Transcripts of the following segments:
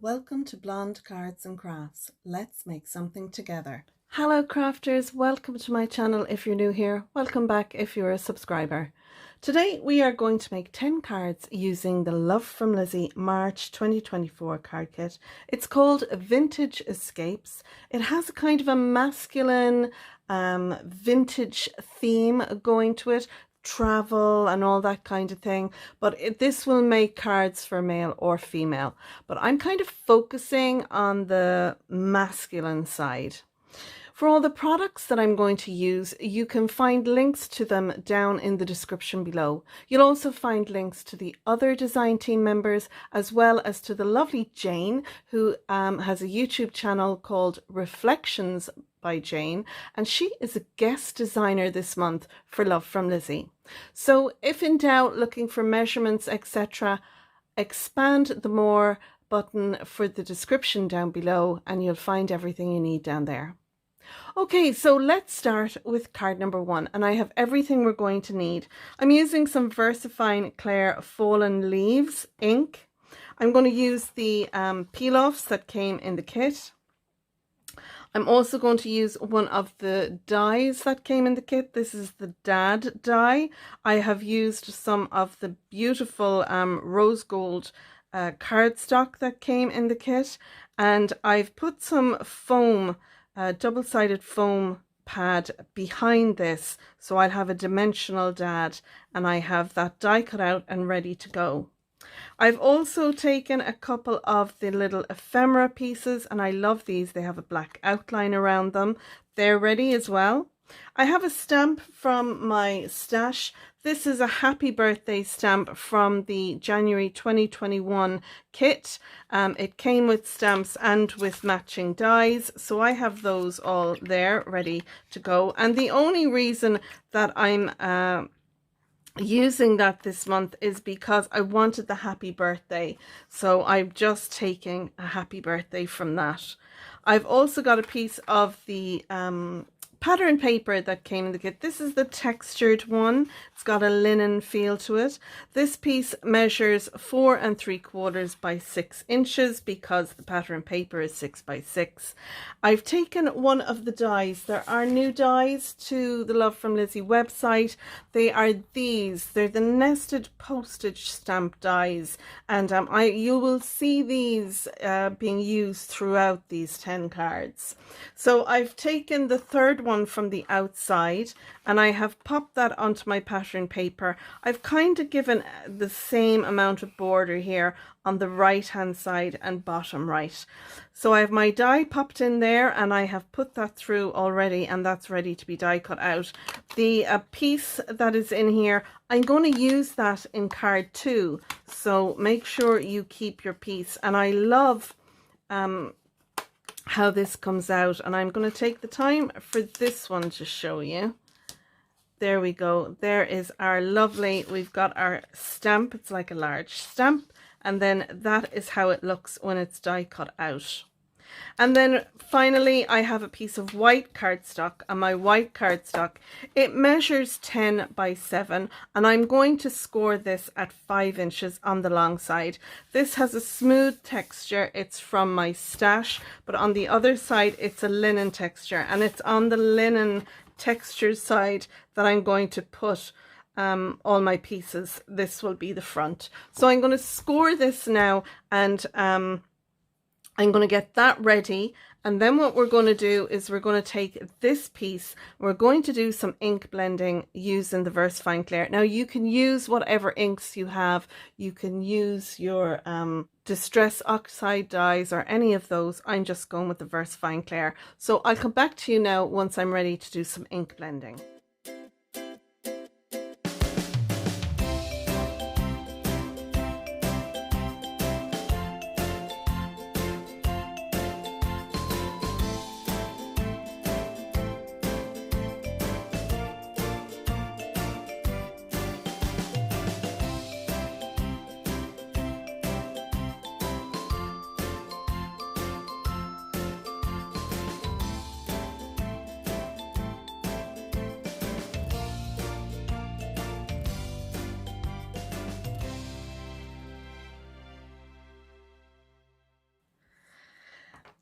Welcome to Blonde Cards and Crafts. Let's make something together. Hello crafters, welcome to my channel if you're new here. Welcome back if you're a subscriber. Today we are going to make 10 cards using the Love from Lizi March 2024 card kit. It's called Vintage Escapes. It has a kind of a masculine vintage theme going to it. Travel and all that kind of thing, but this will make cards for male or female, but I'm kind of focusing on the masculine side. For all the products that I'm going to use, you can find links to them down in the description below. You'll also find links to the other design team members, as well as to the lovely Jane, who has a YouTube channel called Reflections by Jane, and she is a guest designer this month for Love from Lizi. So if in doubt, looking for measurements, etc., expand the more button for the description down below and you'll find everything you need down there. Okay, so let's start with card number 1, and I have everything we're going to need. I'm using some VersaFine Claire Fallen Leaves ink. I'm going to use the peel-offs that came in the kit. I'm also going to use one of the dies that came in the kit. This is the Dad die. I have used some of the beautiful rose gold cardstock that came in the kit, and I've put some foam, double-sided foam pad behind this, so I'll have a dimensional Dad, and I have that die cut out and ready to go. I've also taken a couple of the little ephemera pieces, and I love these. They have a black outline around them. They're ready as well. I have a stamp from my stash. This is a happy birthday stamp from the January 2021 kit. It came with stamps and with matching dies, so I have those all there ready to go. And the only reason that I'm using that this month is because I wanted the happy birthday, so I'm just taking a happy birthday from that. I've also got a piece of the pattern paper that came in the kit. This is the textured one. It's got a linen feel to it. This piece measures 4 3/4 by 6 inches because the pattern paper is 6 by 6. I've taken one of the dies. There are new dies to the Love from Lizi website. They are these. They're the nested postage stamp dies, and you will see these being used throughout these 10 cards. So I've taken the third one from the outside and I have popped that onto my pattern paper. I've kind of given the same amount of border here on the right hand side and bottom right. So I have my die popped in there and I have put that through already, and that's ready to be die cut out. The piece that is in here, I'm going to use that in card 2, so make sure you keep your piece. And I love how this comes out, and I'm going to take the time for this one to show you. There we go. There is our lovely, we've got our stamp. It's like a large stamp, and then that is how it looks when it's die cut out. And then finally I have a piece of white cardstock, and my white cardstock, it measures 10 by 7, and I'm going to score this at 5 inches on the long side. This has a smooth texture. It's from my stash, but on the other side it's a linen texture, and it's on the linen texture side that I'm going to put all my pieces. This will be the front. So I'm going to score this now, and I'm going to get that ready, and then what we're going to do is we're going to take this piece, we're going to do some ink blending using the VersaFine Claire. Now you can use whatever inks you have. You can use your Distress Oxide dyes or any of those. I'm just going with the VersaFine Claire. So I'll come back to you now once I'm ready to do some ink blending.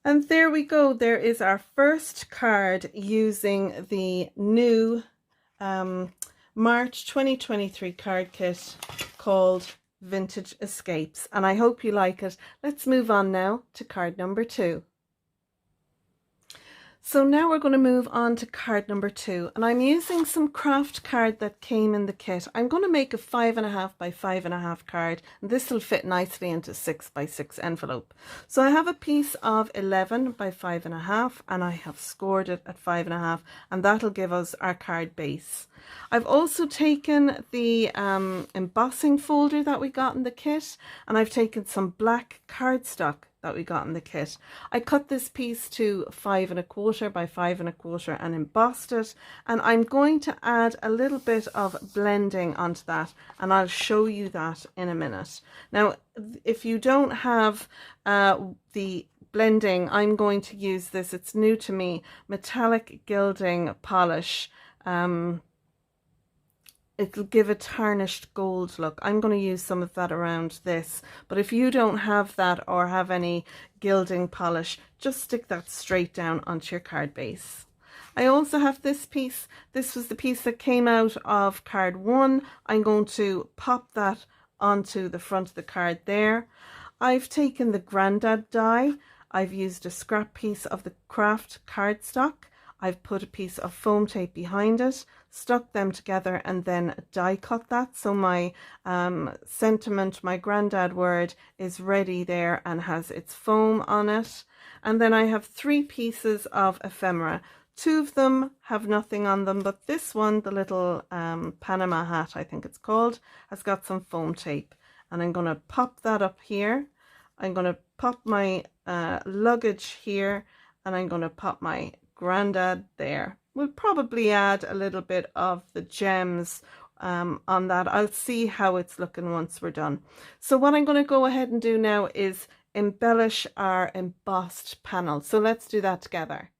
And there we go. There is our first card using the new March 2023 card kit called Vintage Escapes. And I hope you like it. Let's move on now to card number 2. So now we're going to move on to card number 2, and I'm using some craft card that came in the kit. I'm going to make a 5.5 by 5.5 card, and this will fit nicely into 6 by 6 envelope. So I have a piece of 11 by 5.5, and I have scored it at 5.5, and that'll give us our card base. I've also taken the embossing folder that we got in the kit, and I've taken some black cardstock that we got in the kit. I cut this piece to 5.25 by 5.25 and embossed it, and I'm going to add a little bit of blending onto that, and I'll show you that in a minute. Now, if you don't have the blending, I'm going to use this, it's new to me, metallic gilding polish. It'll give a tarnished gold look. I'm going to use some of that around this, but if you don't have that or have any gilding polish, just stick that straight down onto your card base. I also have this piece. This was the piece that came out of card 1. I'm going to pop that onto the front of the card there. I've taken the Grandad die. I've used a scrap piece of the craft cardstock. I've put a piece of foam tape behind it, stuck them together, and then die cut that. So my sentiment, my Grandad word, is ready there and has its foam on it. And then I have 3 pieces of ephemera. 2 of them have nothing on them, but this one, the little Panama hat, I think it's called, has got some foam tape. And I'm going to pop that up here. I'm going to pop my luggage here, and I'm going to pop my Grandad there. We'll probably add a little bit of the gems on that. I'll see how it's looking once we're done. So what I'm going to go ahead and do now is embellish our embossed panel. So let's do that together.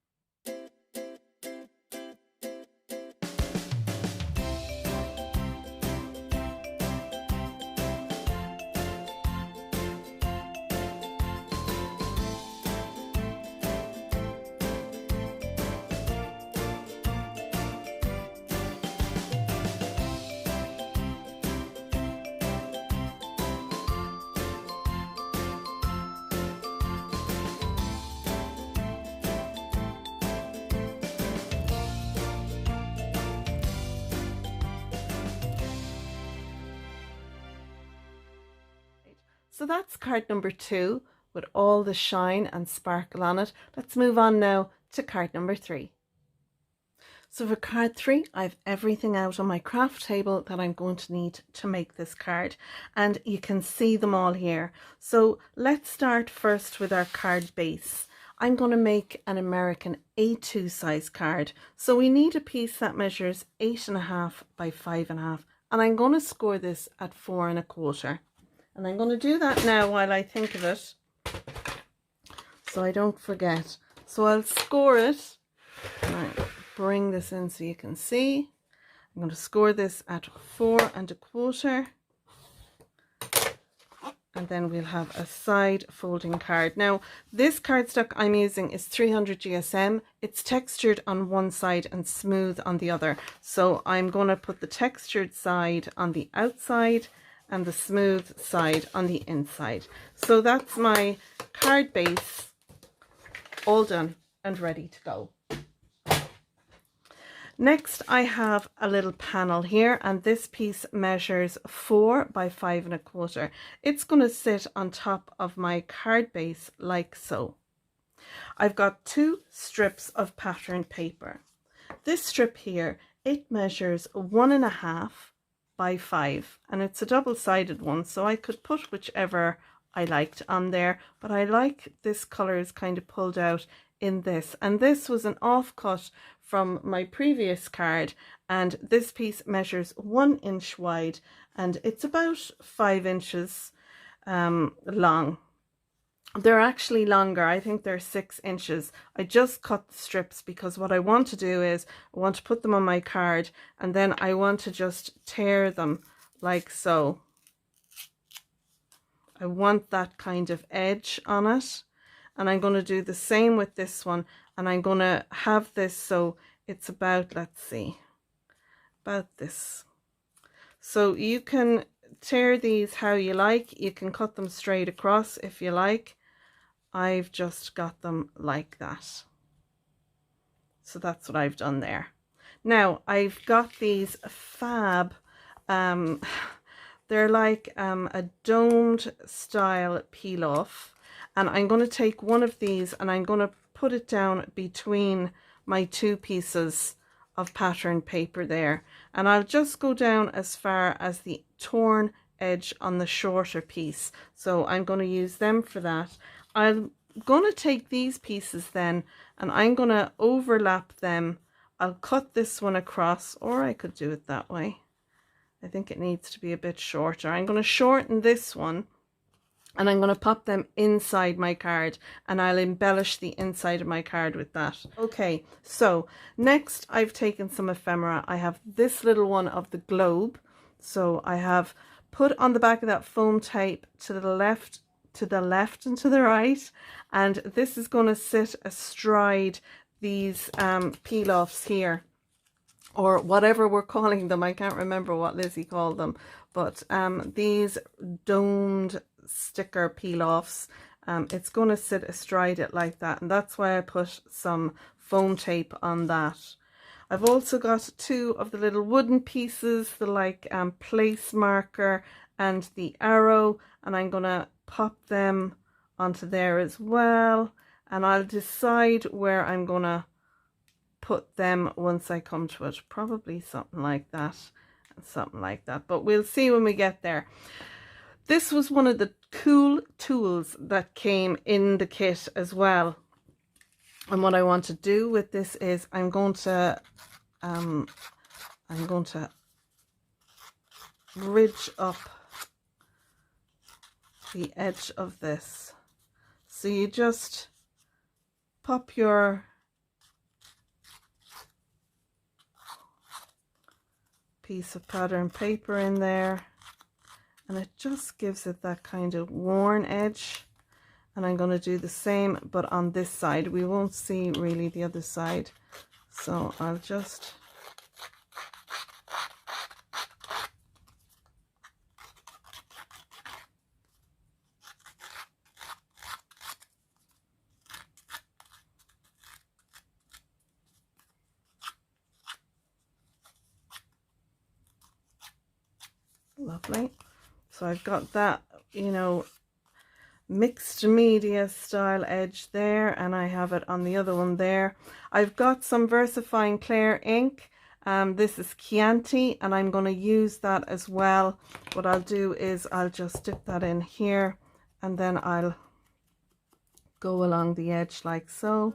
So that's card number 2 with all the shine and sparkle on it. Let's move on now to card number 3. So for card 3, I have everything out on my craft table that I'm going to need to make this card, and you can see them all here. So let's start first with our card base. I'm going to make an American A2 size card. So we need a piece that measures 8.5 by 5.5, and I'm going to score this at 4.25. And I'm going to do that now while I think of it, so I don't forget. So I'll score it, and I bring this in so you can see. I'm going to score this at 4.25, and then we'll have a side folding card. Now, this cardstock I'm using is 300 GSM. It's textured on one side and smooth on the other. So I'm going to put the textured side on the outside and the smooth side on the inside. So that's my card base all done and ready to go. Next, I have a little panel here, and this piece measures 4 by 5.25. It's going to sit on top of my card base like so. I've got 2 strips of pattern paper. This strip here, it measures 1.5 by 5, and it's a double-sided one, so I could put whichever I liked on there, but I like this color is kind of pulled out in this, and this was an offcut from my previous card, and this piece measures 1 inch wide, and it's about 5 inches long. They're actually longer. I think they're 6 inches. I just cut the strips because what I want to do is I want to put them on my card, and then I want to just tear them like so. I want that kind of edge on it, and I'm going to do the same with this one, and I'm going to have this so it's about, let's see, about this. So you can tear these how you like. You can cut them straight across if you like. I've just got them like that. So that's what I've done there. Now I've got these fab, they're like a domed style peel off, and I'm going to take one of these and I'm going to put it down between my two pieces of pattern paper there, and I'll just go down as far as the torn edge on the shorter piece. So I'm going to use them for that. I'm going to take these pieces then and I'm going to overlap them. I'll cut this one across, or I could do it that way. I think it needs to be a bit shorter. I'm going to shorten this one and I'm going to pop them inside my card, and I'll embellish the inside of my card with that. Okay, so next I've taken some ephemera. I have this little one of the globe. So I have put on the back of that foam tape to the left and to the right, and this is going to sit astride these peel offs here, or whatever we're calling them. I can't remember what Lizzie called them, but these domed sticker peel offs, it's going to sit astride it like that, and that's why I put some foam tape on that. I've also got two of the little wooden pieces, the like place marker and the arrow, and I'm going to pop them onto there as well, and I'll decide where I'm going to put them once I come to it. Probably something like that and something like that, but we'll see when we get there. This was one of the cool tools that came in the kit as well, and what I want to do with this is I'm going to ridge up the edge of this. So you just pop your piece of pattern paper in there, and it just gives it that kind of worn edge. And I'm going to do the same but on this side. We won't see really the other side, so I'll just lovely. So I've got that, you know, mixed media style edge there, and I have it on the other one there. I've got some VersaFine Clear ink. This is Chianti, and I'm going to use that as well. What I'll do is I'll just dip that in here, and then I'll go along the edge like so.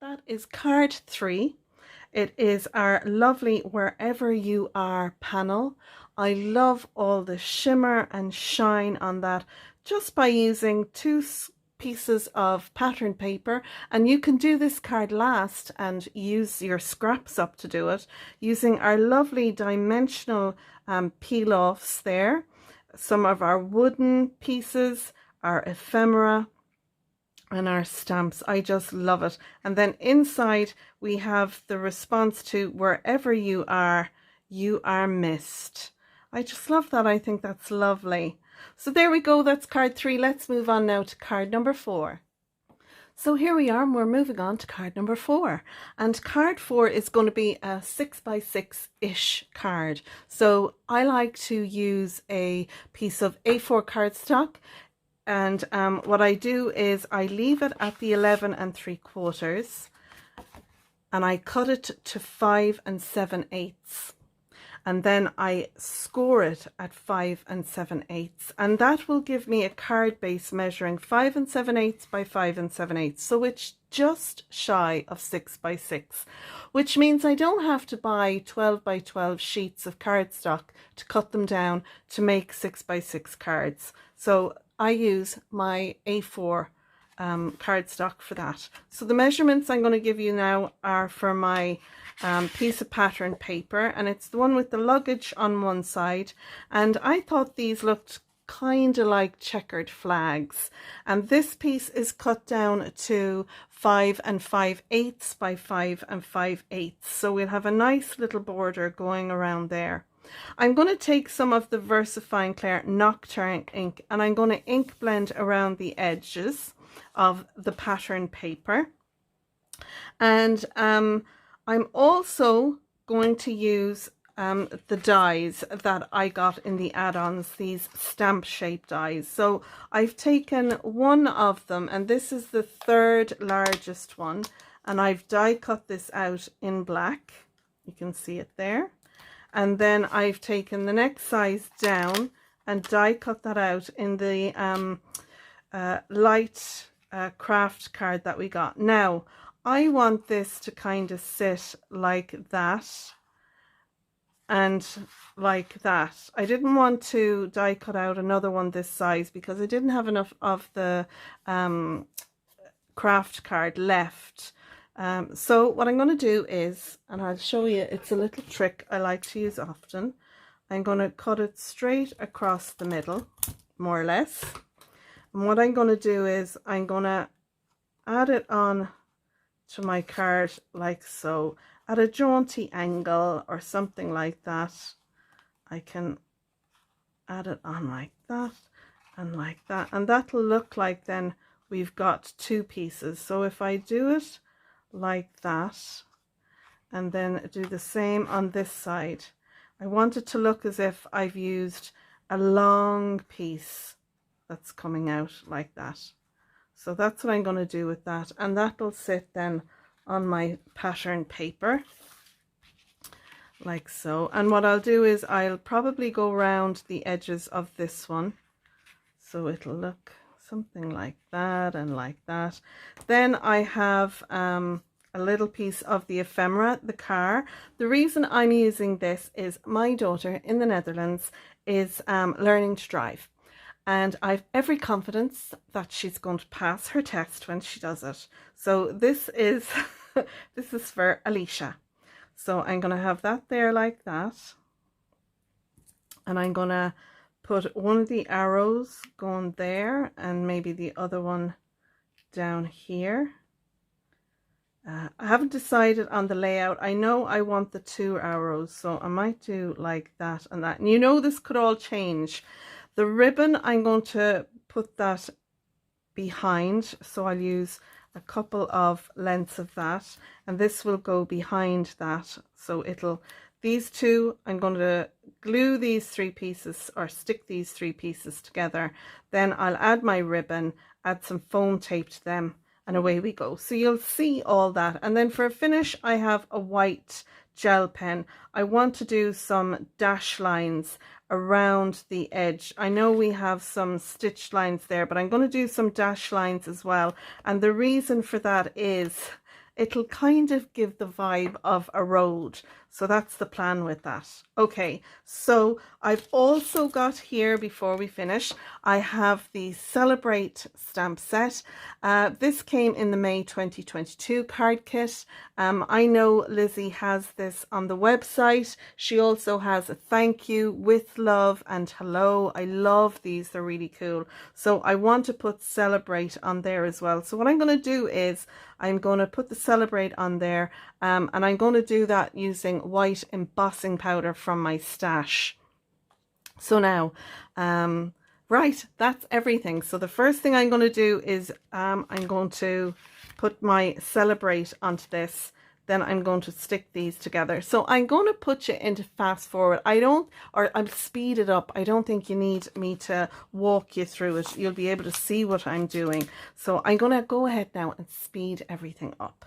That is card 3. It is our lovely Wherever You Are panel. I love all the shimmer and shine on that just by using 2 pieces of pattern paper, and you can do this card last and use your scraps up to do it using our lovely dimensional peel offs there, some of our wooden pieces, our ephemera, and our stamps. I just love it. And then inside we have the response to wherever you are missed. I just love that. I think that's lovely. So there we go. That's card 3. Let's move on now to card number 4. So here we are, and we're moving on to card number 4. And card 4 is going to be a 6x6-ish card. So I like to use a piece of A4 cardstock. And what I do is I leave it at the 11 3/4, and I cut it to 5 7/8, and then I score it at 5 7/8, and that will give me a card base measuring 5 7/8 by 5 7/8, so it's just shy of 6x6, which means I don't have to buy 12 by 12 sheets of cardstock to cut them down to make 6x6 cards. So I use my A4 cardstock for that. So the measurements I'm going to give you now are for my piece of pattern paper, and it's the one with the luggage on one side, and I thought these looked kind of like checkered flags, and this piece is cut down to 5 5/8 by 5 5/8, so we'll have a nice little border going around there. I'm going to take some of the VersaFine Clair Nocturne ink, and I'm going to ink blend around the edges of the pattern paper. And I'm also going to use the dies that I got in the add-ons, these stamp shape dies. So I've taken one of them, and this is the 3rd largest one, and I've die cut this out in black. You can see it there. And then I've taken the next size down and die cut that out in the light craft card that we got. Now, I want this to kind of sit like that and like that. I didn't want to die cut out another one this size because I didn't have enough of the craft card left. So what I'm going to do is, and I'll show you, it's a little trick I like to use often. I'm going to cut it straight across the middle, more or less. And what I'm going to do is I'm going to add it on to my card like so, at a jaunty angle or something like that. I can add it on like that and like that, and that'll look like then we've got 2 pieces. So if I do it like that and then do the same on this side, I want it to look as if I've used a long piece that's coming out like that. So that's what I'm going to do with that, and that'll sit then on my pattern paper like so. And what I'll do is I'll probably go around the edges of this one, so it'll look something like that and like that. Then I have a little piece of the ephemera, the car. The reason I'm using this is my daughter in the Netherlands is learning to drive, and I've every confidence that she's going to pass her test when she does it. So this is this is for Alicia. So I'm going to have that there like that, and I'm going to put one of the arrows going there and maybe the other one down here. I haven't decided on the layout. I know I want the 2 arrows, so I might do like that and that. And you know, this could all change. The ribbon, I'm going to put that behind, so I'll use a couple of lengths of that, and this will go behind that. So it'll, these 2, I'm going to glue these 3 pieces or stick these 3 pieces together. Then I'll add my ribbon, add some foam tape to them, and away we go. So you'll see all that. And then for a finish, I have a white gel pen. I want to do some dash lines around the edge. I know we have some stitched lines there, but I'm going to do some dash lines as well. And the reason for that is it'll kind of give the vibe of a road. So that's the plan with that. Okay, so I've also got here, before we finish, I have the Celebrate stamp set. This came in the May 2022 card kit. I know Lizzie has this on the website. She also has a thank you, with love, and hello. I love these, they're really cool. So I want to put Celebrate on there as well. So what I'm going to do is I'm going to put the Celebrate on there, and I'm going to do that using white embossing powder from my stash. So now, right, that's everything. So the first thing I'm going to do is I'm going to put my Celebrate onto this. Then I'm going to stick these together. So I'm going to put you into fast forward. I'm speed it up. I don't think you need me to walk you through it. You'll be able to see what I'm doing. So I'm going to go ahead now and speed everything up.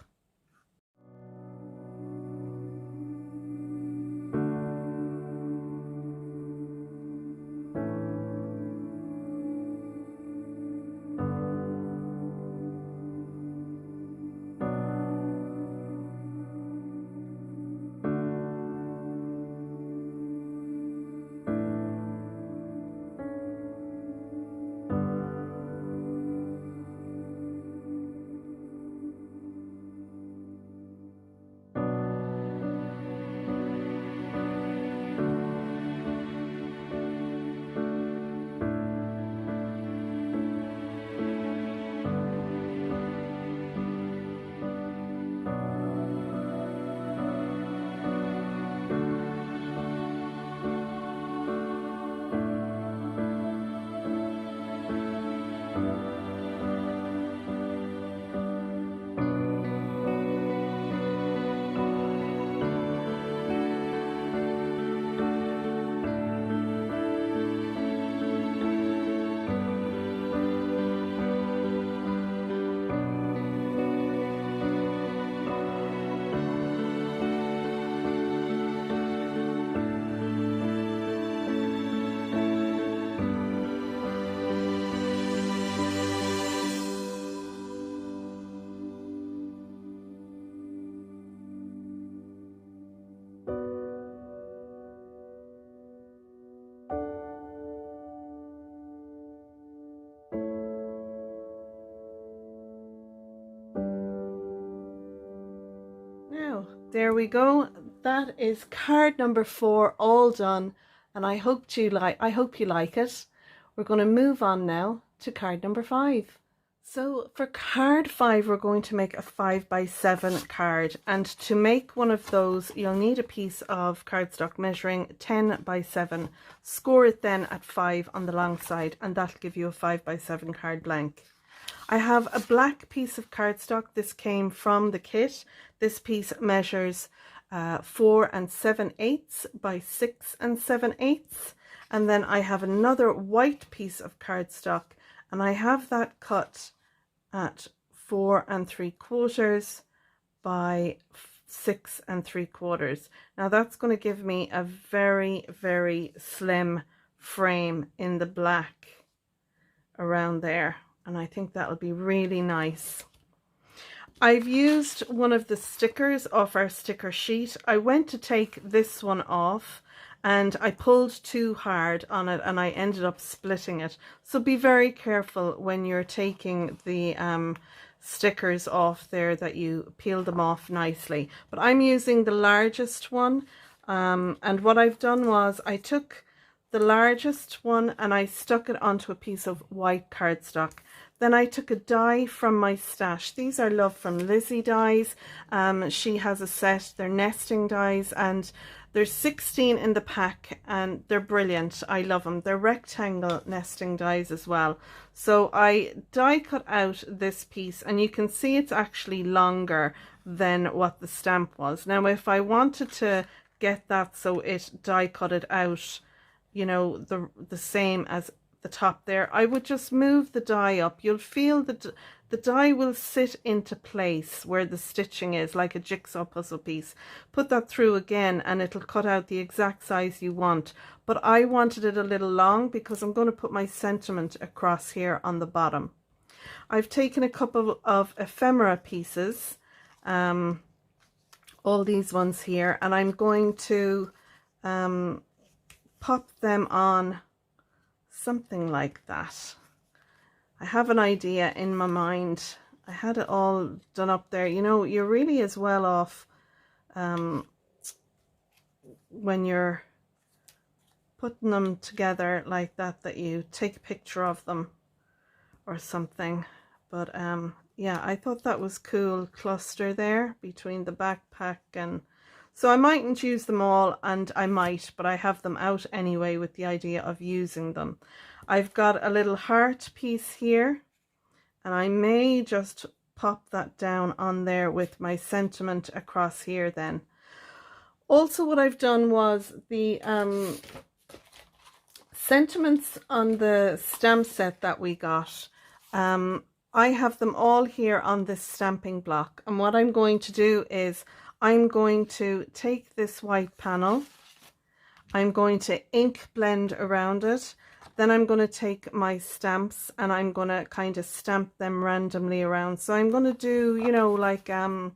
Now, there we go. That is card number 4 all done, and I hope you like it. We're going to move on now to card number 5. So for card 5, we're going to make a 5x7 card, and to make one of those, you'll need a piece of cardstock measuring 10x7. Score it then at 5 on the long side, and that'll give you a 5x7 card blank. I have a black piece of cardstock. This came from the kit. This piece measures 4 7/8 by 6 7/8. And then I have another white piece of cardstock, and I have that cut at 4 3/4 by 6 3/4. Now that's going to give me a very, very slim frame in the black around there. And I think that'll be really nice. I've used one of the stickers off our sticker sheet. I went to take this one off and I pulled too hard on it and I ended up splitting it. So be very careful when you're taking the stickers off there that you peel them off nicely. But I'm using the largest one, and what I've done was I took the largest one and I stuck it onto a piece of white cardstock. Then I took a die from my stash. These are Love from Lizi dies. She has a set, they're nesting dies, and there's 16 in the pack and they're brilliant. I love them. They're rectangle nesting dies as well. So I die cut out this piece, and you can see it's actually longer than what the stamp was. Now if I wanted to get that so it die cut it out, you know, the same as the top there, I would just move the die up. You'll feel that the die will sit into place where the stitching is, like a jigsaw puzzle piece. Put that through again and it'll cut out the exact size you want. But I wanted it a little long because I'm going to put my sentiment across here on the bottom. I've taken a couple of ephemera pieces, all these ones here, and I'm going to pop them on something like that. I have an idea in my mind. I had it all done up there. You know, you're really as well off when you're putting them together like that, that you take a picture of them or something. But yeah, I thought that was cool cluster there between the backpack, and so I mightn't use them all, and I might, but I have them out anyway with the idea of using them. I've got a little heart piece here, and I may just pop that down on there with my sentiment across here then. Also, what I've done was the sentiments on the stamp set that we got. I have them all here on this stamping block, and what I'm going to do is I'm going to take this white panel, I'm going to ink blend around it, then I'm going to take my stamps and I'm going to kind of stamp them randomly around. So I'm going to do, you know, like a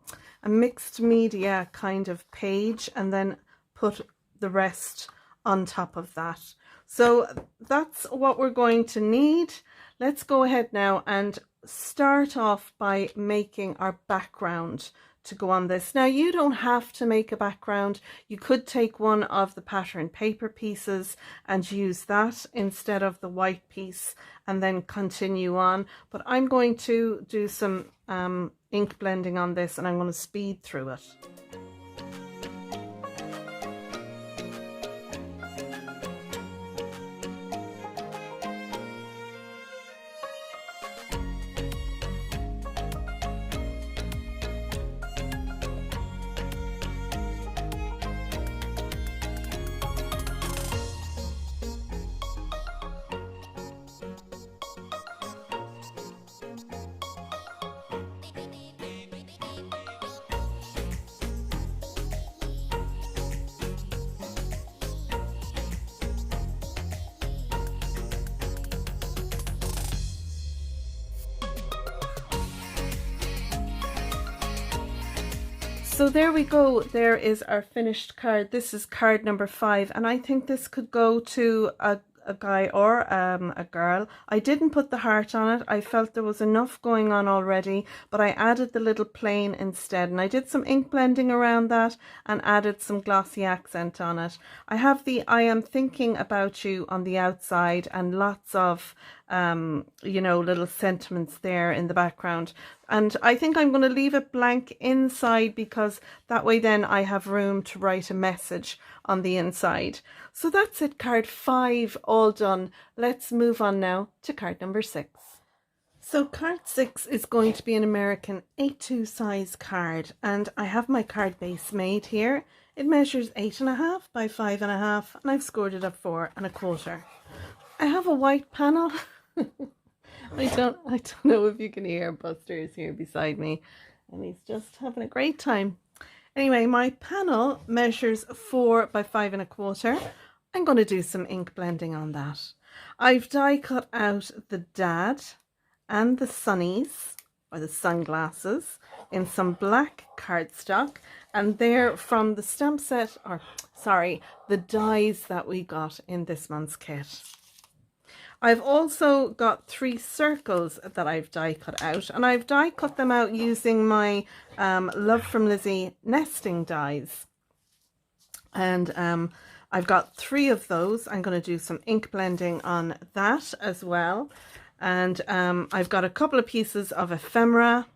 mixed media kind of page, and then put the rest on top of that. So that's what we're going to need. Let's go ahead now and start off by making our background to go on this. Now, you don't have to make a background. You could take one of the pattern paper pieces and use that instead of the white piece and then continue on. But I'm going to do some ink blending on this, and I'm going to speed through it. So there we go. There is our finished card. This is card number 5, and I think this could go to a guy or a girl. I didn't put the heart on it. I felt there was enough going on already, but I added the little plane instead, and I did some ink blending around that and added some glossy accent on it. I have the I am thinking about you on the outside, and lots of you know, little sentiments there in the background. And I think I'm going to leave it blank inside, because that way then I have room to write a message on the inside. So that's it, card 5 all done. Let's move on now to card number 6. So card 6 is going to be an American A2 size card, and I have my card base made here. It measures 8.5 by 5.5, and I've scored it at 4.25. I have a white panel. I don't know if you can hear Buster is here beside me, and he's just having a great time. Anyway, my panel measures 4 by 5.25. I'm going to do some ink blending on that. I've die cut out the dad and the sunnies, or the sunglasses, in some black cardstock, and they're from the stamp set, or sorry, the dies that we got in this month's kit. I've also got 3 circles that I've die cut out, and I've die cut them out using my Love from Lizi nesting dies. And I've got 3 of those. I'm going to do some ink blending on that as well. And I've got a couple of pieces of ephemera.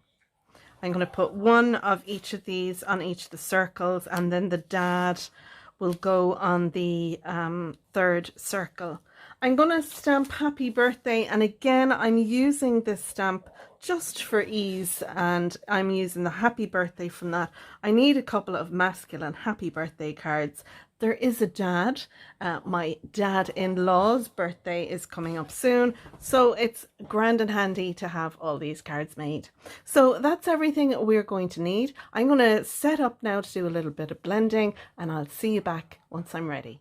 I'm going to put 1 of each of these on each of the circles, and then the dad will go on the 3rd circle. I'm going to stamp happy birthday, and again I'm using this stamp just for ease, and I'm using the happy birthday from that. I need a couple of masculine happy birthday cards. There is a dad, my dad-in-law's birthday is coming up soon, so it's grand and handy to have all these cards made. So that's everything we're going to need. I'm going to set up now to do a little bit of blending, and I'll see you back once I'm ready.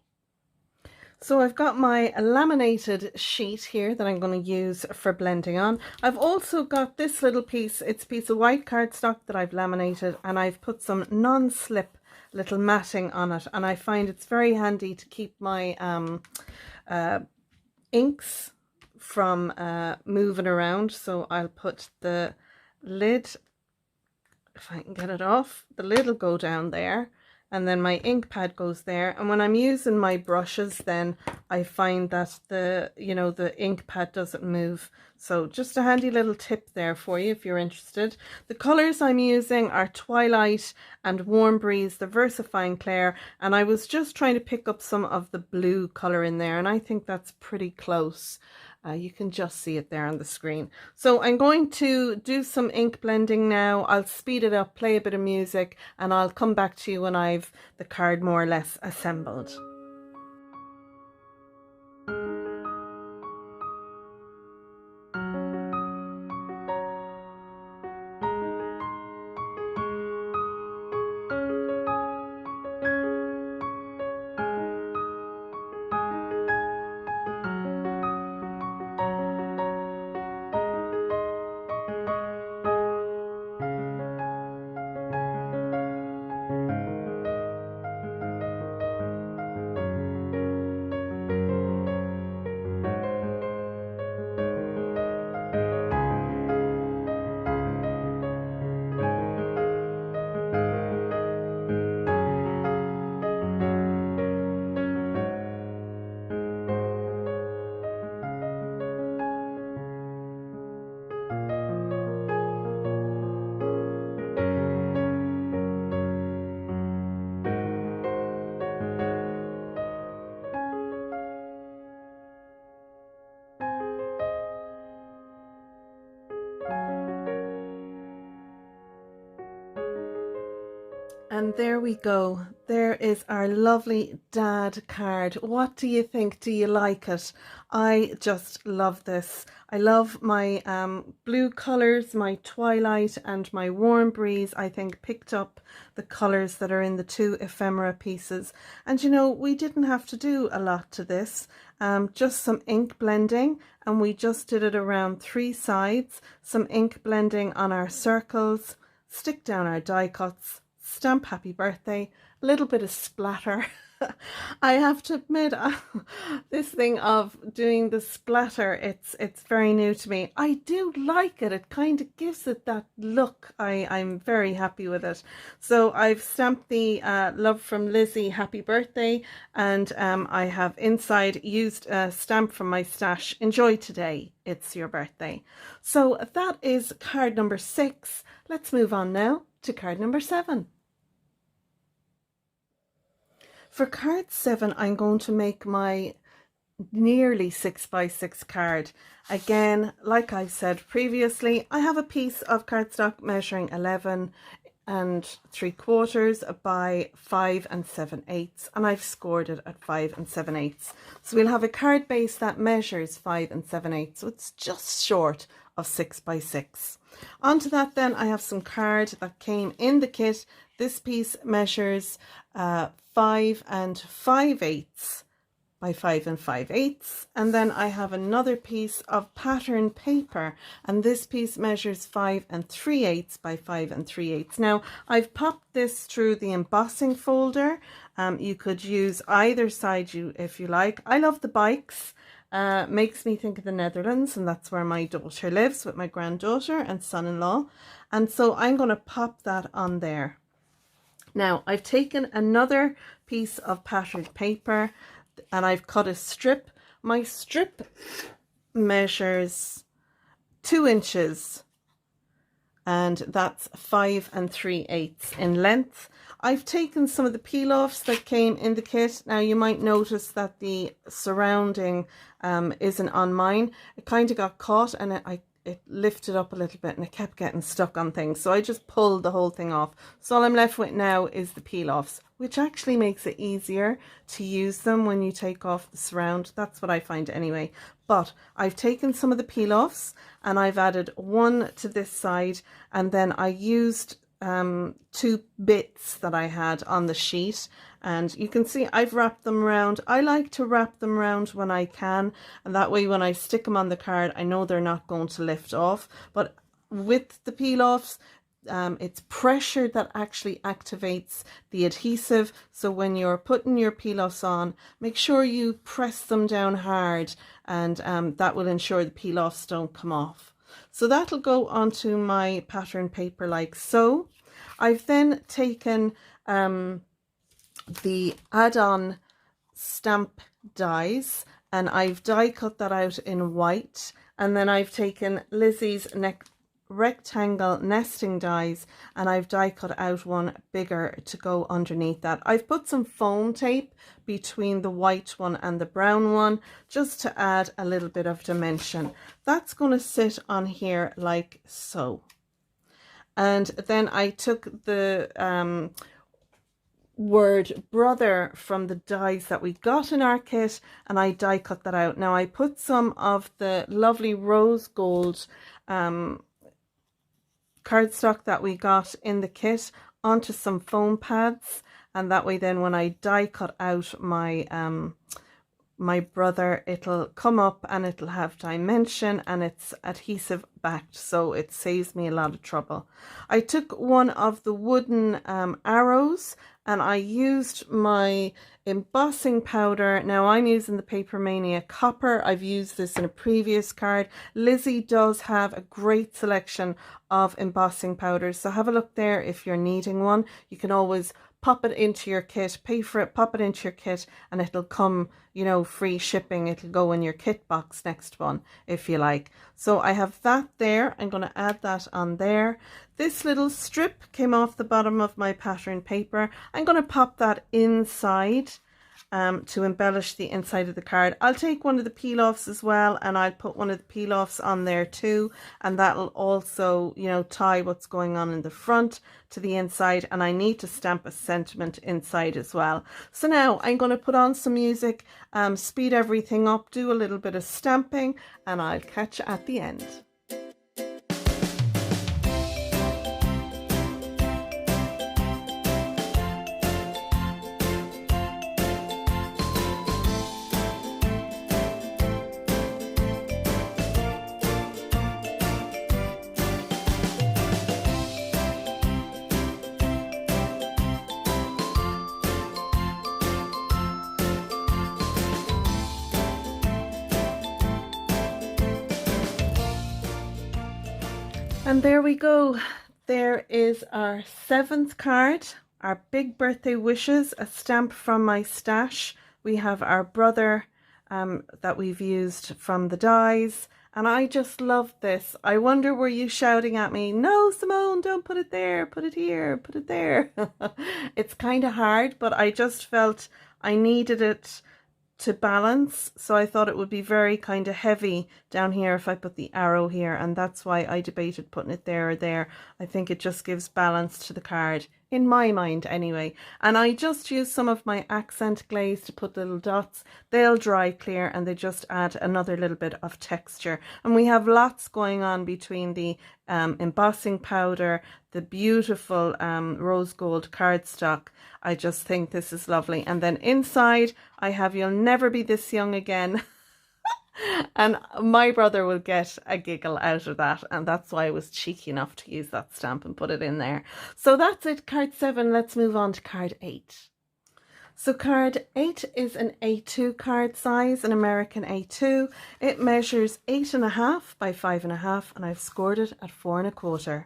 So I've got my laminated sheet here that I'm going to use for blending on. I've also got this little piece. It's a piece of white cardstock that I've laminated, and I've put some non-slip little matting on it, and I find it's very handy to keep my inks from moving around. So I'll put the lid, if I can get it off, the lid will go down there, and then my ink pad goes there. And when I'm using my brushes, then I find that the ink pad doesn't move. So just a handy little tip there for you if you're interested. The colors I'm using are Twilight and Warm Breeze, the VersaFine Clair, and I was just trying to pick up some of the blue color in there, and I think that's pretty close. You can just see it there on the screen. So I'm going to do some ink blending now. I'll speed it up, play a bit of music, and I'll come back to you when I've the card more or less assembled. And there we go. There is our lovely dad card. What do you think? Do you like it? I just love this. I love my blue colors, my Twilight and my Warm Breeze. I think picked up the colors that are in the two ephemera pieces. And you know, we didn't have to do a lot to this. Just some ink blending, and we just did it around 3 sides. Some ink blending on our circles, stick down our die cuts, stamp happy birthday, a little bit of splatter. I have to admit, this thing of doing the splatter, it's very new to me. I do like it. It kind of gives it that look. I'm very happy with it. So I've stamped the Love from Lizi happy birthday, and I have inside used a stamp from my stash, enjoy today, it's your birthday. So that is card number 6. Let's move on now to card number 7. For card 7, I'm going to make my nearly 6x6 card. Again, like I said previously, I have a piece of cardstock measuring 11 3/4 by 5 7/8, and I've scored it at 5 7/8. So we'll have a card base that measures 5 7/8, so it's just short of 6x6. Onto that then, I have some card that came in the kit. This piece measures 5 5/8 by 5 5/8, and then I have another piece of pattern paper, and this piece measures 5 3/8 by 5 3/8. Now I've popped this through the embossing folder. You could use either side if you like. I love the bikes. Makes me think of the Netherlands, and that's where my daughter lives with my granddaughter and son-in-law, and so I'm going to pop that on there. Now I've taken another piece of patterned paper and I've cut a strip. My strip measures 2 inches, and that's 5 3/8 in length. I've taken some of the peel-offs that came in the kit. Now you might notice that the surrounding isn't on mine. It kind of got caught, and it lifted up a little bit, and it kept getting stuck on things, so I just pulled the whole thing off. So all I'm left with now is the peel-offs, which actually makes it easier to use them when you take off the surround. That's what I find anyway. But I've taken some of the peel-offs and I've added one to this side, and then I used two bits that I had on the sheet, and you can see I've wrapped them around. I like to wrap them around when I can, and that way when I stick them on the card I know they're not going to lift off. But with the peel offs, it's pressure that actually activates the adhesive, so when you're putting your peel offs on, make sure you press them down hard, and that will ensure the peel offs don't come off. So that'll go onto my pattern paper like so. I've then taken the add-on stamp dies, and I've die cut that out in white, and then I've taken Lizzie's rectangle nesting dies, and I've die cut out one bigger to go underneath that. I've put some foam tape between the white one and the brown one just to add a little bit of dimension. That's going to sit on here like so. And then I took the word brother from the dies that we got in our kit, and I die cut that out. Now I put some of the lovely rose gold cardstock that we got in the kit onto some foam pads, and that way then when I die cut out my my brother, it'll come up and it'll have dimension, and it's adhesive backed, so it saves me a lot of trouble. I took one of the wooden arrows, and I used my embossing powder. Now I'm using the Paper Mania Copper. I've used this in a previous card. Lizi does have a great selection of embossing powders, so have a look there if you're needing one. You can always pop it into your kit, pay for it, pop it into your kit, and it'll come, you know, free shipping. It'll go in your kit box next one if you like. So I have that there. I'm going to add that on there. This little strip came off the bottom of my pattern paper. I'm going to pop that inside to embellish the inside of the card. I'll take one of the peel offs as well, and I'll put one of the peel offs on there too, and that'll also, you know, tie what's going on in the front to the inside. And I need to stamp a sentiment inside as well. So now I'm going to put on some music, speed everything up, do a little bit of stamping, and I'll catch you at the end. And there we go. There is our 7th card, our big birthday wishes, a stamp from my stash. We have our brother that we've used from the dies, and I just love this. I wonder, were you shouting at me, no Simone, don't put it there, put it here, put it there? It's kind of hard, but I just felt I needed it to balance, so I thought it would be very kind of heavy down here if I put the arrow here, and that's why I debated putting it there or there. I think it just gives balance to the card, in my mind anyway. And I just used some of my accent glaze to put little dots. They'll dry clear, and they just add another little bit of texture. And we have lots going on between the embossing powder, the beautiful rose gold cardstock. I just think this is lovely. And then inside I have You'll Never Be This Young Again. And my brother will get a giggle out of that, and that's why I was cheeky enough to use that stamp and put it in there. So that's it, card 7. Let's move on to card 8. So card 8 is an A2 card size, an American A2. It measures 8.5 by 5.5, and I've scored it at 4 1/4.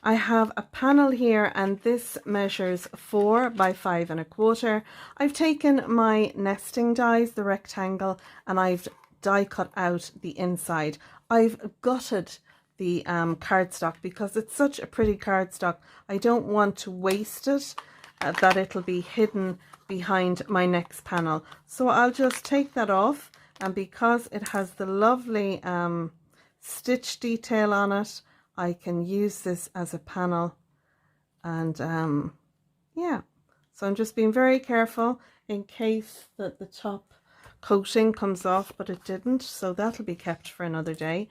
I have a panel here, and this measures 4 by 5 1/4. I've taken my nesting dies, the rectangle, and I've die cut out the inside. I've gutted the cardstock because it's such a pretty cardstock. I don't want to waste it, that it'll be hidden behind my next panel. So I'll just take that off, and because it has the lovely stitch detail on it, I can use this as a panel. And yeah, so I'm just being very careful in case that the top coating comes off, but it didn't, so that'll be kept for another day.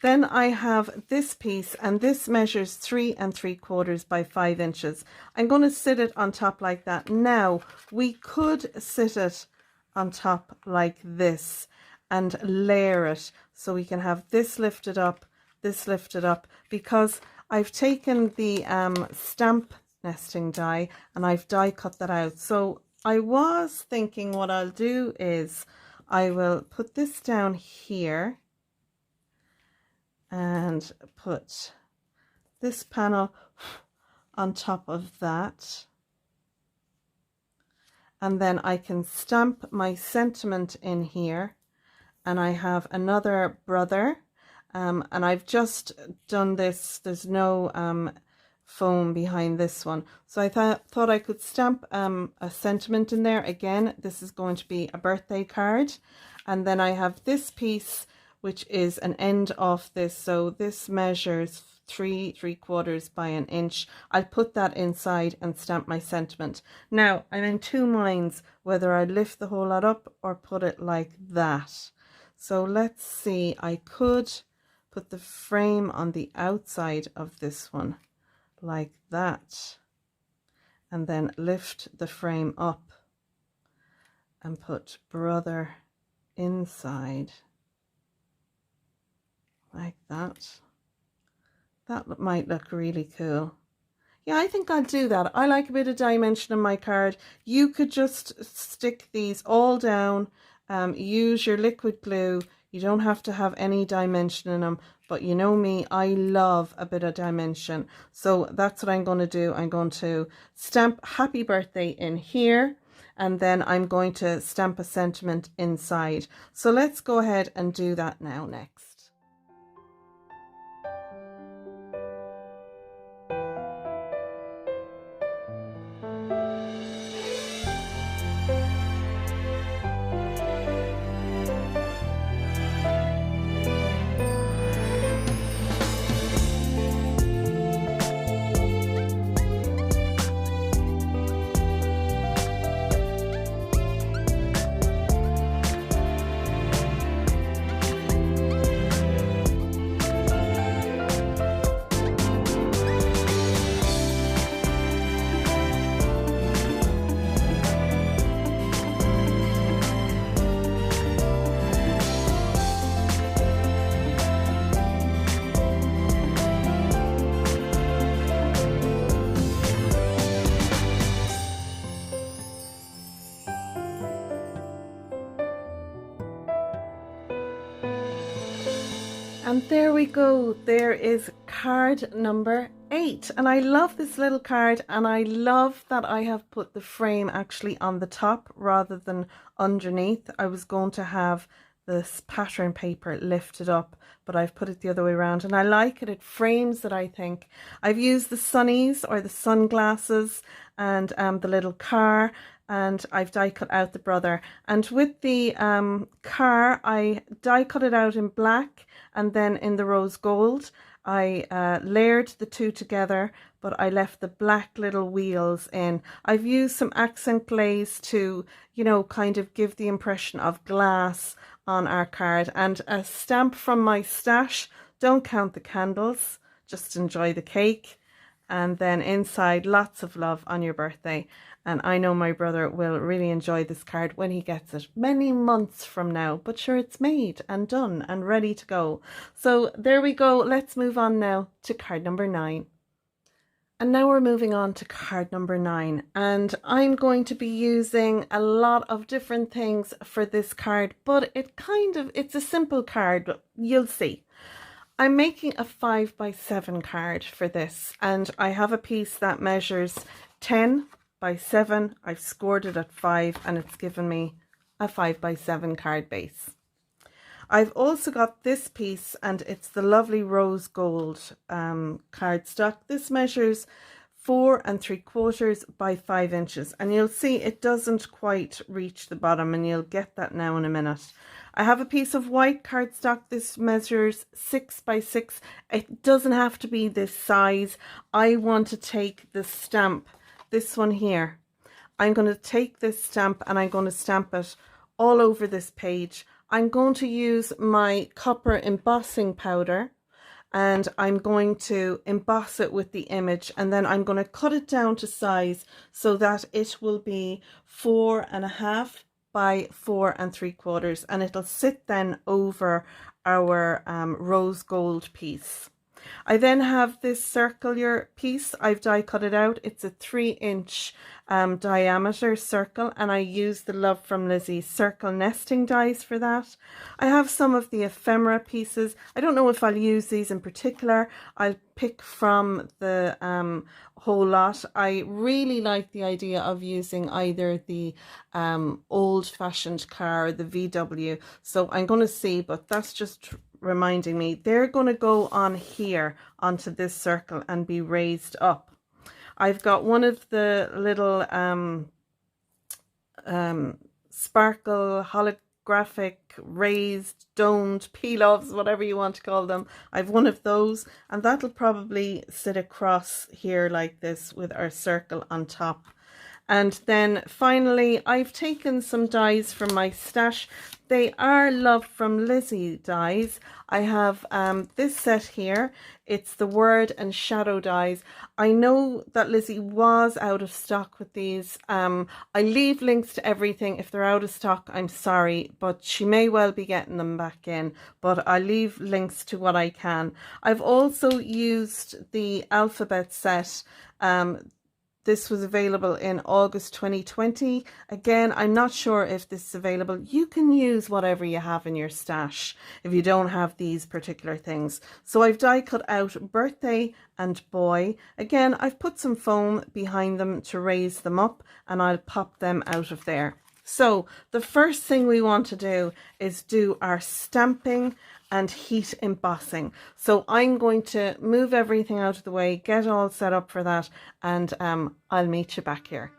Then I have this piece, and this measures 3 3/4 by 5 inches. I'm going to sit it on top like that. Now, we could sit it on top like this and layer it, so we can have this lifted up, because I've taken the stamp nesting die and I've die cut that out. So I was thinking what I'll do is I will put this down here and put this panel on top of that, and then I can stamp my sentiment in here. And I have another brother, and I've just done this. There's no foam behind this one, so I thought I could stamp a sentiment in there. Again, this is going to be a birthday card. And then I have this piece, which is an end of this, so this measures 3 3/4 by 1 inch. I'll put that inside and stamp my sentiment. Now, I'm in two minds whether I lift the whole lot up or put it like that. So let's see, I could put the frame on the outside of this one like that, and then lift the frame up and put brother inside like that. That might look really cool. Yeah, I think I'll do that. I like a bit of dimension in my card. You could just stick these all down, use your liquid glue. You don't have to have any dimension in them, but you know me, I love a bit of dimension. So that's what I'm going to do. I'm going to stamp happy birthday in here, and then I'm going to stamp a sentiment inside. So let's go ahead and do that now next. And there we go, there is card number 8, and I love this little card, and I love that I have put the frame actually on the top rather than underneath. I was going to have this pattern paper lifted up, but I've put it the other way around, and I like it. It frames it, I think. I've used the sunnies or the sunglasses and the little car, and I've die cut out the brother. And with the car, I die cut it out in black, and then in the rose gold I layered the two together, but I left the black little wheels in. I've used some accent glaze to, you know, kind of give the impression of glass on our card. And a stamp from my stash: don't count the candles, just enjoy the cake. And then inside, lots of love on your birthday. And I know my brother will really enjoy this card when he gets it many months from now. But sure, it's made and done and ready to go. So there we go. Let's move on now to card number 9. And now we're moving on to card number 9. And I'm going to be using a lot of different things for this card. But it's a simple card, but you'll see. I'm making a 5 by 7 card for this, and I have a piece that measures 10 by 7. I've scored it at 5, and it's given me a 5 by 7 card base. I've also got this piece, and it's the lovely rose gold cardstock. This measures 4 3/4 by 5 inches, and you'll see it doesn't quite reach the bottom, and you'll get that now in a minute. I have a piece of white cardstock. This measures 6 by 6. It doesn't have to be this size. I want to take the stamp, this one here. I'm going to take this stamp and I'm going to stamp it all over this page. I'm going to use my copper embossing powder, and I'm going to emboss it with the image, and then I'm going to cut it down to size so that it will be 4.5 by 4 3/4, and it'll sit then over our rose gold piece. I then have this circular piece. I've die cut it out. It's a 3-inch diameter circle, and I use the Love from Lizi circle nesting dies for that. I have some of the ephemera pieces. I don't know if I'll use these in particular. I'll pick from the whole lot. I really like the idea of using either the old-fashioned car or the VW, so I'm going to see, but that's just reminding me they're going to go on here onto this circle and be raised up. I've got one of the little sparkle holographic raised domed peel-offs, whatever you want to call them. I've one of those, and that'll probably sit across here like this with our circle on top. And then finally, I've taken some dies from my stash. They are Love from Lizi dies. I have this set here. It's the Word and Shadow dies. I know that Lizi was out of stock with these. I leave links to everything. If they're out of stock, I'm sorry, but she may well be getting them back in. But I leave links to what I can. I've also used the alphabet set. This was available in August 2020. Again, I'm not sure if this is available. You can use whatever you have in your stash if you don't have these particular things. So I've die cut out birthday and boy. Again, I've put some foam behind them to raise them up, and I'll pop them out of there. So the first thing we want to do is do our stamping and heat embossing. So I'm going to move everything out of the way, get all set up for that, and I'll meet you back here.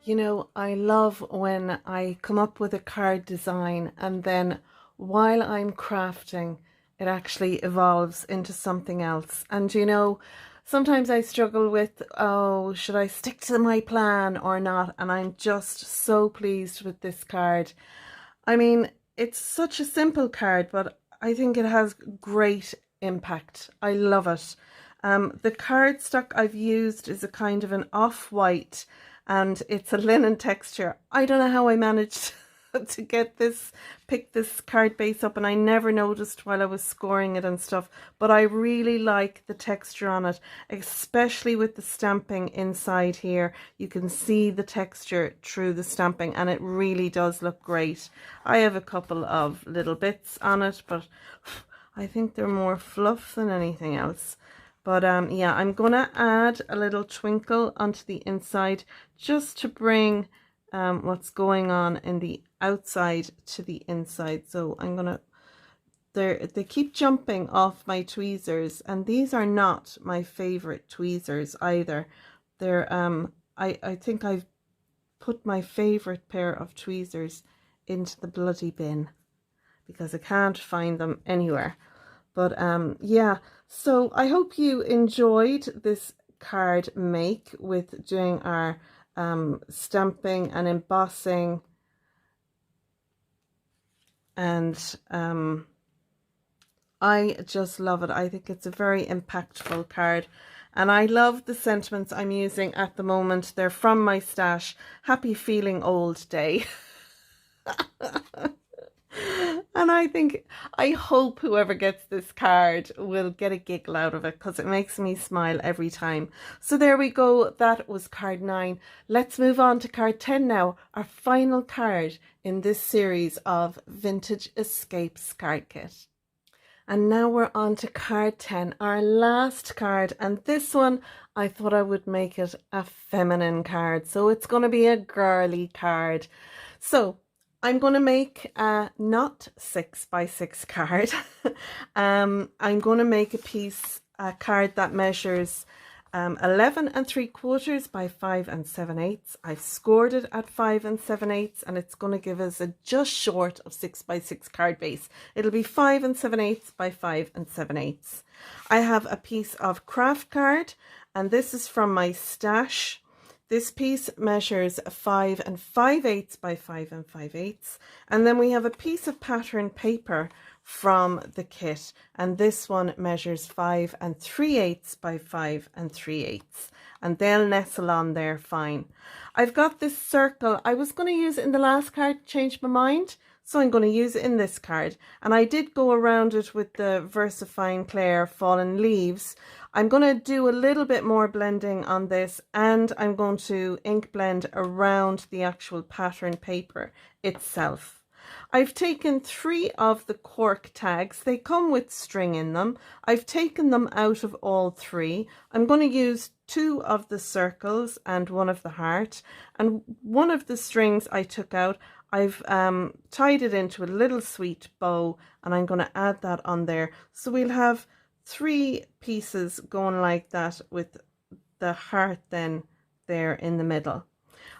You know, I love when I come up with a card design and then while I'm crafting, it actually evolves into something else. And you know, sometimes I struggle with, oh, should I stick to my plan or not? And I'm just so pleased with this card. I mean, it's such a simple card, but I think it has great impact. I love it. The cardstock I've used is a kind of an off-white, and it's a linen texture. I don't know how I managed to get this, pick this card base up, and I never noticed while I was scoring it and stuff, but I really like the texture on it, especially with the stamping inside here. You can see the texture through the stamping, and it really does look great. I have a couple of little bits on it, but I think they're more fluff than anything else. But yeah, I'm gonna add a little twinkle onto the inside just to bring what's going on in the outside to the inside. So I'm gonna, they keep jumping off my tweezers, and these are not my favorite tweezers either. They're I think I've put my favorite pair of tweezers into the bloody bin because I can't find them anywhere. But yeah, so I hope you enjoyed this card make with doing our stamping and embossing, and I just love it. I think it's a very impactful card, and I love the sentiments I'm using at the moment. They're from my stash. Happy Feeling Old Day. And I hope whoever gets this card will get a giggle out of it, because it makes me smile every time. So there we go. That was card 9. Let's move on to card 10 now, our final card in this series of Vintage Escapes card kit. And now we're on to card 10, our last card. And this one, I thought I would make it a feminine card. So it's going to be a girly card. So I'm going to make a not 6x6 card. I'm going to make a card that measures 11 3/4 by 5 7/8. I've scored it at 5 7/8, and it's going to give us a just short of 6x6 card base. It'll be 5 7/8 by 5 7/8. I have a piece of craft card, and this is from my stash. This piece measures 5 5/8 by 5 5/8. And then we have a piece of pattern paper from the kit, and this one measures 5 3/8 by 5 3/8. And they'll nestle on there fine. I've got this circle. I was going to use it in the last card, changed my mind, so I'm going to use it in this card. And I did go around it with the VersaFine Claire Fallen Leaves. I'm going to do a little bit more blending on this, and I'm going to ink blend around the actual pattern paper itself. I've taken 3 of the cork tags. They come with string in them. I've taken them out of all 3. I'm going to use 2 of the circles and 1 of the heart, and 1 of the strings I took out. I've tied it into a little sweet bow, and I'm going to add that on there. So we'll have 3 pieces going like that, with the heart then there in the middle.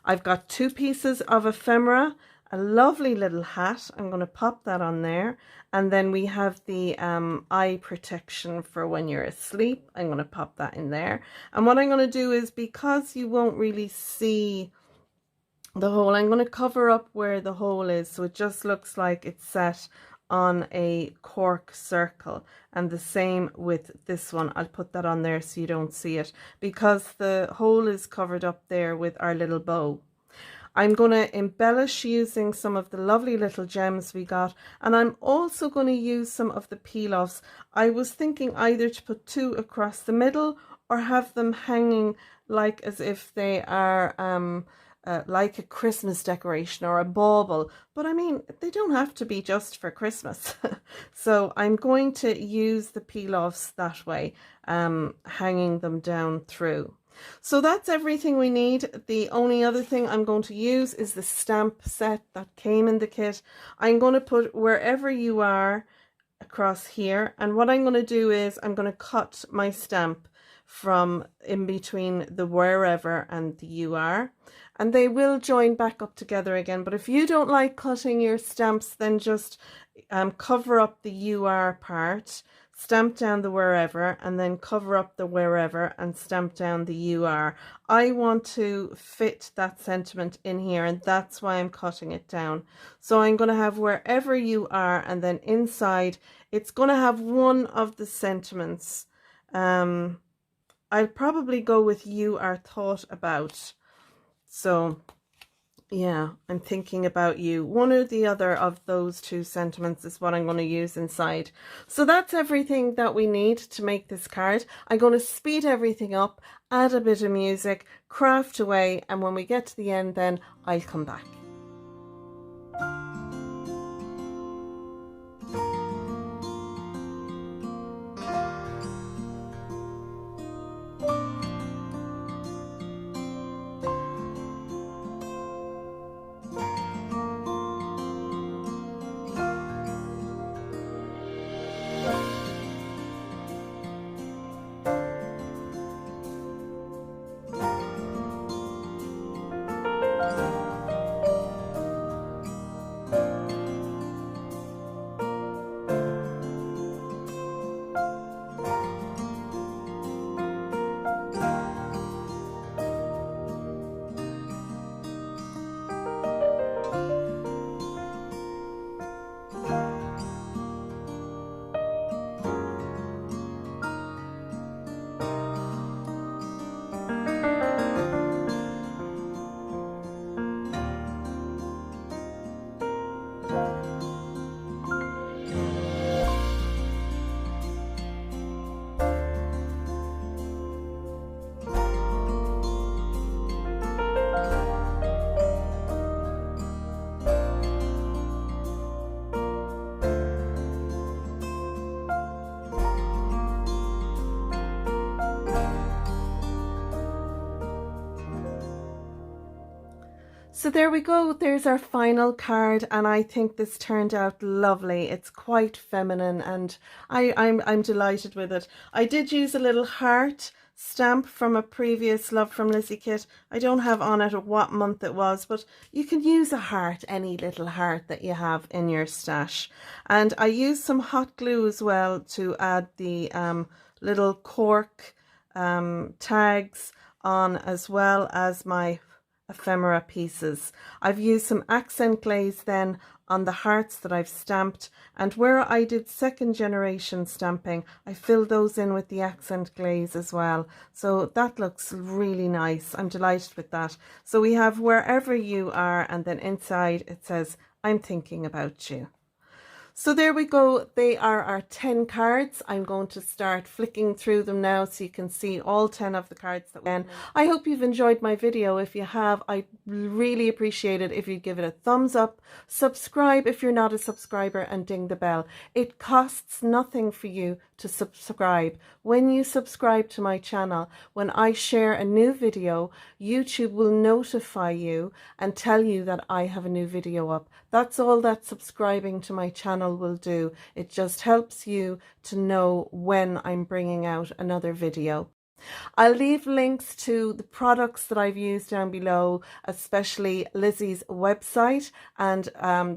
I've got 2 pieces of ephemera, a lovely little hat. I'm going to pop that on there. And then we have the eye protection for when you're asleep. I'm going to pop that in there. And what I'm going to do is, because you won't really see the hole, I'm going to cover up where the hole is, so it just looks like it's set on a cork circle. And the same with this one. I'll put that on there so you don't see it, because the hole is covered up there with our little bow. I'm going to embellish using some of the lovely little gems we got, and I'm also going to use some of the peel-offs. I was thinking either to put 2 across the middle or have them hanging like as if they are like a Christmas decoration or a bauble, but I mean, they don't have to be just for Christmas. So I'm going to use the peel-offs that way, hanging them down through. So that's everything we need. The only other thing I'm going to use is the stamp set that came in the kit. I'm going to put wherever you are across here, and what I'm going to do is I'm going to cut my stamp from in between the wherever and the you are, and they will join back up together again. But if you don't like cutting your stamps, then just cover up the you are part, stamp down the wherever, and then cover up the wherever and stamp down the you are. I want to fit that sentiment in here, and that's why I'm cutting it down. So I'm going to have wherever you are, and then inside it's going to have one of the sentiments. I'll probably go with you are thought about. So Yeah, I'm thinking about you. One or the other of those two sentiments is what I'm going to use inside. So that's everything that we need to make this card. I'm going to speed everything up, add a bit of music, craft away, and when we get to the end then I'll come back. So there we go, there's our final card, and I think this turned out lovely. It's quite feminine and I'm delighted with it. I did use a little heart stamp from a previous Love from Lizi kit. I don't have on it what month it was, but you can use a heart, any little heart that you have in your stash. And I used some hot glue as well to add the little cork tags on, as well as my ephemera pieces. I've used some accent glaze then on the hearts that I've stamped, and where I did second generation stamping, I filled those in with the accent glaze as well. So that looks really nice. I'm delighted with that. So we have wherever you are, and then inside it says, I'm thinking about you. So there we go, they are our 10 cards. I'm going to start flicking through them now so you can see all 10 of the cards that went. I hope you've enjoyed my video. If you have, I'd really appreciate it if you give it a thumbs up, subscribe if you're not a subscriber, and ding the bell. It costs nothing for you to subscribe. When you subscribe to my channel, when I share a new video, YouTube will notify you and tell you that I have a new video up. That's all that subscribing to my channel will do. It just helps you to know when I'm bringing out another video. I'll leave links to the products that I've used down below, especially Lizi's website and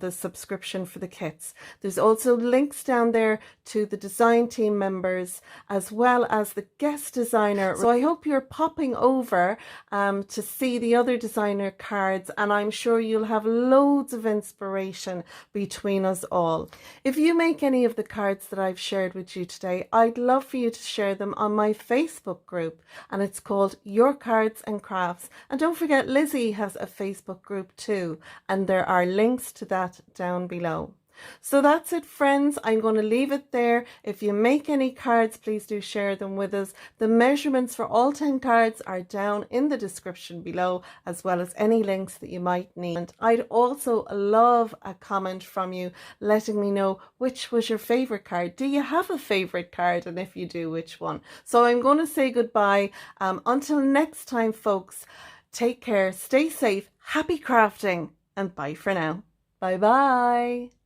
the subscription for the kits. There's also links down there to the design team members as well as the guest designer. So I hope you're popping over to see the other designer cards, and I'm sure you'll have loads of inspiration between us all. If you make any of the cards that I've shared with you today, I'd love for you to share them on my Facebook group, and it's called Your Cards and Crafts. And don't forget, Lizi has a Facebook group too, and there are links to that down below. So that's it, friends. I'm going to leave it there. If you make any cards, please do share them with us. The measurements for all 10 cards are down in the description below, as well as any links that you might need. And I'd also love a comment from you letting me know which was your favorite card. Do you have a favorite card? And if you do, which one? So I'm going to say goodbye. Until next time, folks, take care, stay safe, happy crafting, and bye for now. Bye bye.